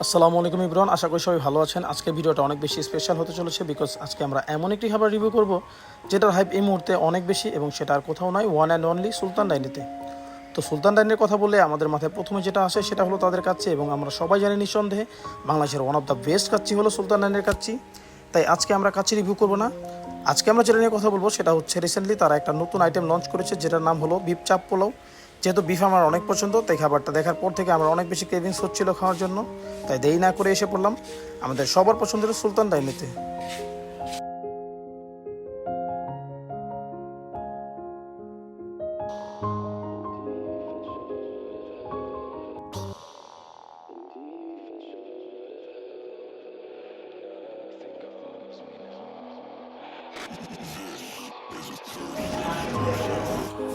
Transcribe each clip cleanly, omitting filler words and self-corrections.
আসসালামু আলাইকুম ইব্রান, আশা করি সবাই ভালো আছেন। আজকের ভিডিওটা অনেক বেশি স্পেশাল হতে চলেছে বিকজ আজকে আমরা এমন একটি খাবার রিভিউ করব যেটার হাইপ এই মুহূর্তে অনেক বেশি এবং সেটা আর কোথাও নয়, ওয়ান অ্যান্ড অনলি সুলতান ডাইনিতে। তো সুলতান ডাইনের কথা বললে আমাদের মাথায় প্রথমে যেটা আসে সেটা হলো তাদের কাচ্চি, এবং আমরা সবাই জানি নিঃসন্দেহে বাংলাদেশের one of the best kacchi হলো সুলতান ডাইনের কাচ্চি। তাই আজকে আমরা কাচ্চি রিভিউ করবো না, আজকে আমরা যেটা নিয়ে কথা বলবো সেটা হচ্ছে রিসেন্টলি তারা একটা নতুন আইটেম লঞ্চ করেছে যেটার নাম হলো বিফ চাপ পোলাও। যেহেতু বিফ আমার অনেক পছন্দ, তাই খাবারটা দেখার পর থেকে আমার অনেক বেশি ক্রেভিংস হচ্ছিল খাওয়ার জন্য, তাই দেরি না করে এসে পড়লাম আমাদের সবার পছন্দের সুলতান ডাইনিতে।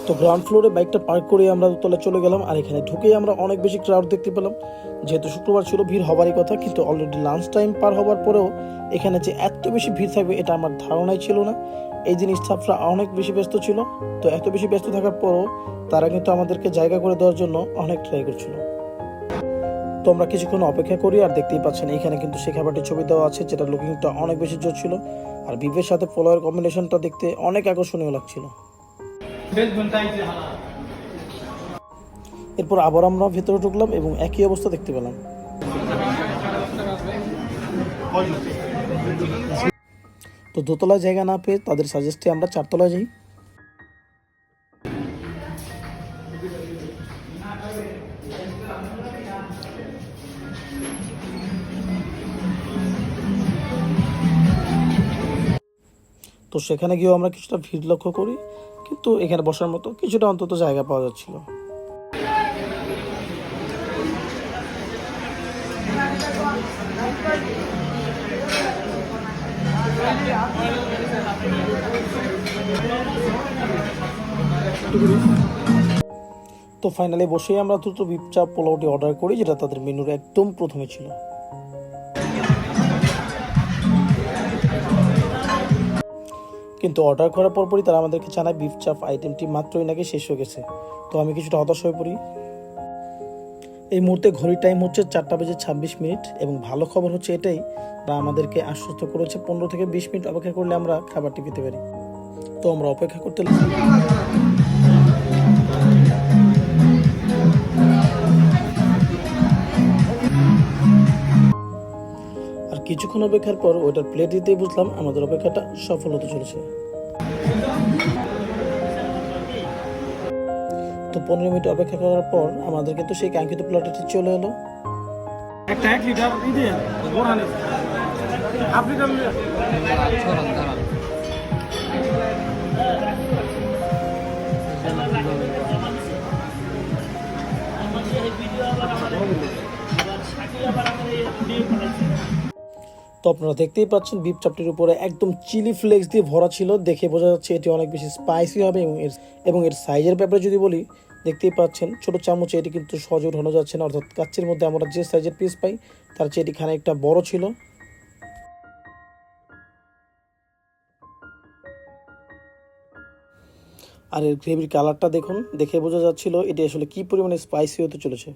তো গ্রাউন্ড ফ্লোরে বাইকটা পার্ক করে আমরা দোতলা চলে গেলাম, আর এখানে ঢুকেই আমরা অনেক বেশি ক্রাউড দেখতে পেলাম। যেহেতু শুক্রবার ছিল, ভিড় হবারই কথা, কিন্তু অলরেডি লাঞ্চ টাইম পার হবার পরেও এখানে যে এত বেশি ভিড় থাকবে এটা আমার ধারণাই ছিল না। এই দিন স্টাফরা অনেক বেশি ব্যস্ত ছিল, তো এত বেশি ব্যস্ত থাকার পরও তারা কিন্তু আমাদেরকে জায়গা করে দেওয়ার জন্য অনেক ট্রাই করছিল। তো আমরা কিছুক্ষণ অপেক্ষা করি, আর দেখতেই পাচ্ছেন এখানে কিন্তু সেই খাবারটির ছবি দেওয়া আছে যেটা লুকিংটা অনেক বেশি জোর ছিল, আর বিফের সাথে পোলাওয়ের কম্বিনেশনটা দেখতে অনেক আকর্ষণীয় লাগছিল। এরপর আবার আমরা ভেতরে ঢুকলাম এবং একই অবস্থা দেখতে পেলাম। তো দোতলায় জায়গা না পেয়ে তাদের সাজেস্টে আমরা চারতলায় যাই। তো সেখানে গিয়েও আমরা কিছুটা ভিড় লক্ষ্য করি, কিন্তু এখানে বসার মতো কিছুটা অন্তত জায়গা পাওয়া যাচ্ছিল। তো ফাইনালি বসেই আমরা দ্রুত বিফ চাপ পোলাওটি অর্ডার করি, যেটা তাদের মেনুর একদম প্রথমে ছিল। কিন্তু অর্ডার করার পরপরই তারা আমাদেরকে জানায় বিফ চাপ আইটেমটি মাত্রই নাকি শেষ হয়ে গেছে। তো আমি কিছুটা হতাশ হয়ে পড়ি। এই মুহূর্তে ঘড়ির টাইম হচ্ছে 4:26 এবং ভালো খবর হচ্ছে এটাই, বা আমাদেরকে আশ্বস্ত করেছে 15 থেকে 20 মিনিট অপেক্ষা করলে আমরা খাবারটি পেতে পারি। তো আমরা অপেক্ষা করতে আর কিছুক্ষণ অপেক্ষার পর ওইটার প্লেট দিতেই বুঝলাম আমাদের অপেক্ষাটা সফল হতে চলেছে। তো 15 মিনিট অপেক্ষা করার পর আমাদের কিন্তু সেই কাঙ্ক্ষিত প্লেটটি চলে এলো। তো আপনারা দেখতেই পাচ্ছেন বিফ চাপটির উপরে একদম চিলি ফ্লেক্স দিয়ে ভরা ছিল, দেখে বোঝা যাচ্ছে এটি অনেক বেশি স্পাইসি হবে। এবং এর সাইজের ব্যাপারে যদি বলি, দেখতেই পাচ্ছেন ছোট চামচে এটি কিন্তু সহজে উঠানো যাচ্ছে না, অর্থাৎ কাচ্চির মধ্যে আমরা যে সাইজের পিস পাই তার চেয়ে এটি খানিকটা বড় ছিল। আর এর গ্রেভির কালারটা দেখুন, দেখে বোঝা যাচ্ছিল এটি আসলে কি পরিমাণে স্পাইসি হতে চলেছে।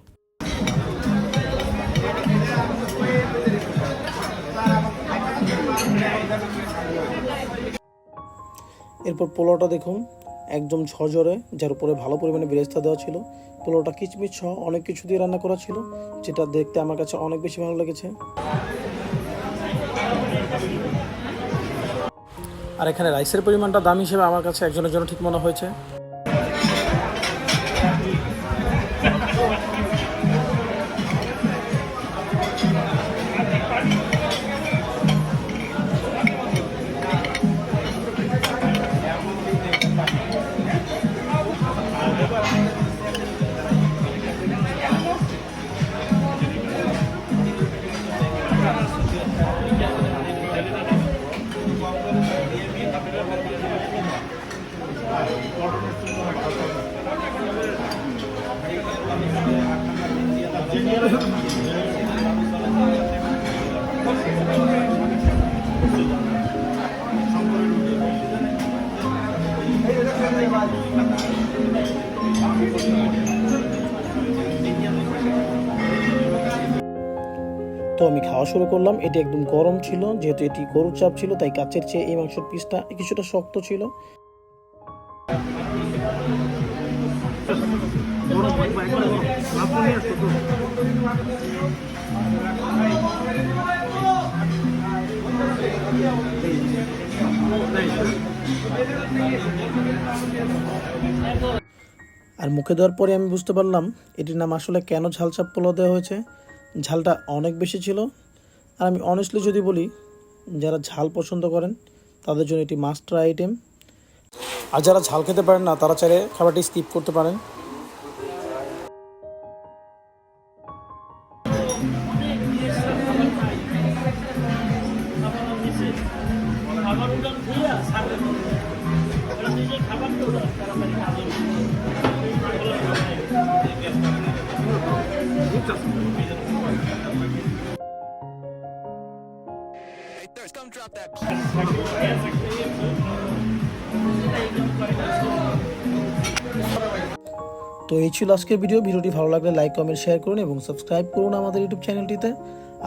এরপর পোলাওটা দেখুন, একদম ঝরঝরে, যার উপরে ভালো পরিমাণে বেরেস্তা দেওয়া ছিল। পোলাওটা কিচমিচ সহ অনেক কিছু দিয়ে রান্না করা ছিল, যেটা দেখতে আমার কাছে অনেক বেশি ভালো লেগেছে। আর এখানে রাইসের পরিমাণটা দাম হিসেবে আমার কাছে একজনের জন্য ঠিক মনে হয়েছে। তো আমি খাওয়া শুরু করলাম। এটি একদম গরম ছিল, যেহেতু এটি গরুর চাপ ছিল তাই কাচের চেয়ে এই মাংসের পিসটা কিছুটা শক্ত ছিল। আর মুখে দেওয়ার পরে আমি বুঝতে পারলাম এটির নাম আসলে কেন ঝালচাপ পোলাও দেওয়া হয়েছে। ঝালটা অনেক বেশি ছিল। আর আমি অনেস্টলি যদি বলি, যারা ঝাল পছন্দ করেন তাদের জন্য এটি মাস্ট ট্রাই আইটেম। আর যারা ঝাল খেতে পারেন না তারা চাইলে খাবারটি স্কিপ করতে পারেন। Come drop that. তো এই ছিল আজকের ভিডিওটি ভালো লাগলে লাইক কমেন্ট শেয়ার করুন এবং সাবস্ক্রাইব করুন আমাদের ইউটিউব চ্যানেলটিতে।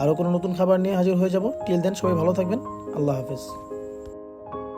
আরও কোনো নতুন খাবার নিয়ে হাজির হয়ে যাব। টিল দেন সবাই ভালো থাকবেন। আল্লাহ হাফেজ।